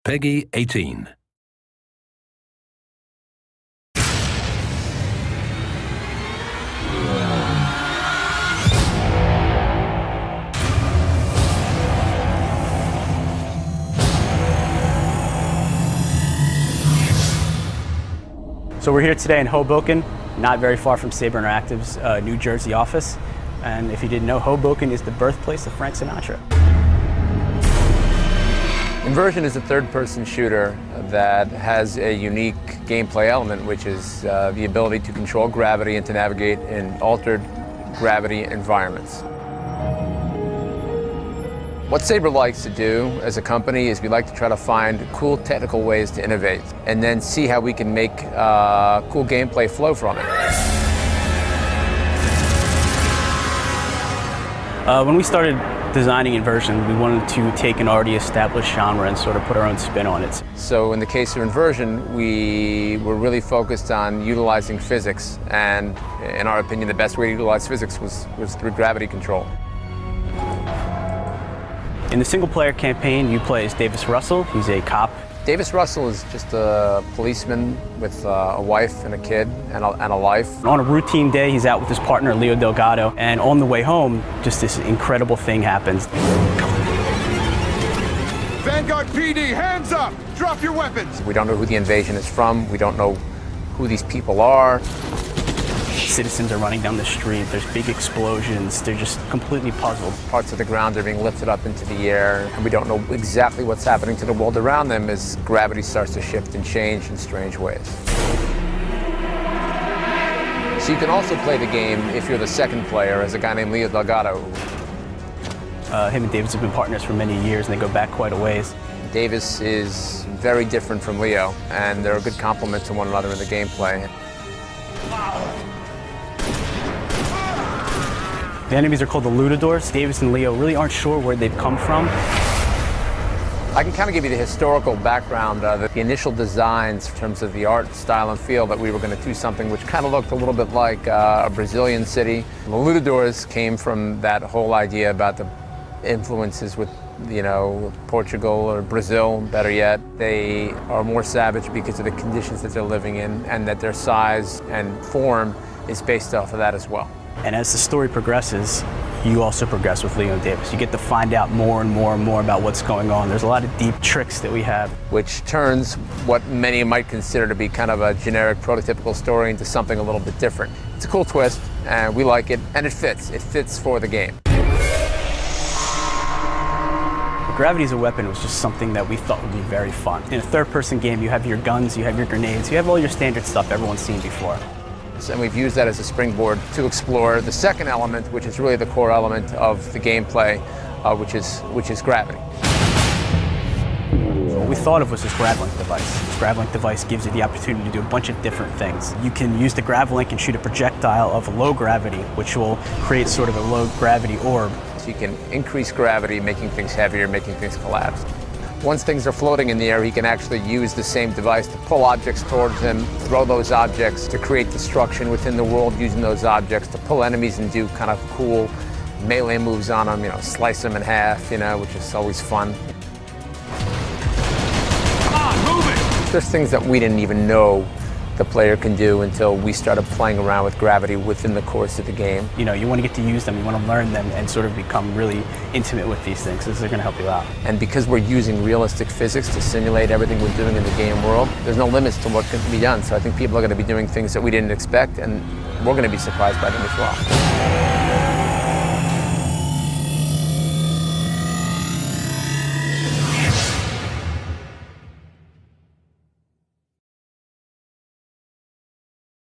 Peggy 18. So we're here today in Hoboken, not very far from Saber Interactive's New Jersey office. And if you didn't know, Hoboken is the birthplace of Frank Sinatra. Inversion is a third-person shooter that has a unique gameplay element, which is the ability to control gravity and to navigate in altered gravity environments. What Saber likes to do as a company is we like to try to find cool technical ways to innovate and then see how we can make cool gameplay flow from it. When we started designing Inversion, we wanted to take an already established genre and sort of put our own spin on it. So in the case of Inversion, we were really focused on utilizing physics, and in our opinion, the best way to utilize physics was through gravity control. In the single-player campaign, you play as Davis Russell. He's a cop. Davis Russell is just a policeman with a wife and a kid and a life. On a routine day, he's out with his partner, Leo Delgado, and on the way home, just this incredible thing happens. Vanguard PD, hands up! Drop your weapons! We don't know who the invasion is from. We don't know who these people are. Citizens are running down the street, there's big explosions, they're just completely puzzled. Parts of the ground are being lifted up into the air, and we don't know exactly what's happening to the world around them as gravity starts to shift and change in strange ways. So you can also play the game if you're the second player as a guy named Leo Delgado. Him and Davis have been partners for many years, and they go back quite a ways. Davis is very different from Leo, and they're a good complement to one another in the gameplay. The enemies are called the Lutadors. Davis and Leo really aren't sure where they've come from. I can kind of give you the historical background, the initial designs in terms of the art, style, and feel that we were going to do something which kind of looked a little bit like a Brazilian city. The Lutadors came from that whole idea about the influences with, you know, Portugal or Brazil, better yet. They are more savage because of the conditions that they're living in, and that their size and form is based off of that as well. And as the story progresses, you also progress with Leo and Davis. You get to find out more and more and more about what's going on. There's a lot of deep tricks that we have. Which turns what many might consider to be kind of a generic, prototypical story into something a little bit different. It's a cool twist, and we like it, and it fits. It fits for the game. Gravity as a weapon was just something that we thought would be very fun. In a third-person game, you have your guns, you have your grenades, you have all your standard stuff everyone's seen before. And we've used that as a springboard to explore the second element, which is really the core element of the gameplay, which is gravity. What we thought of was this GravLink device. This GravLink device gives you the opportunity to do a bunch of different things. You can use the GravLink and shoot a projectile of low gravity, which will create sort of a low gravity orb. So you can increase gravity, making things heavier, making things collapse. Once things are floating in the air, he can actually use the same device to pull objects towards him, throw those objects to create destruction within the world using those objects, to pull enemies and do kind of cool melee moves on them, you know, slice them in half, you know, which is always fun. Come on, move it! There's things that we didn't even know the player can do until we started playing around with gravity within the course of the game. You know, you want to get to use them, you want to learn them, and sort of become really intimate with these things, because they're going to help you out. And because we're using realistic physics to simulate everything we're doing in the game world, there's no limits to what can be done. So I think people are going to be doing things that we didn't expect, and we're going to be surprised by them as well.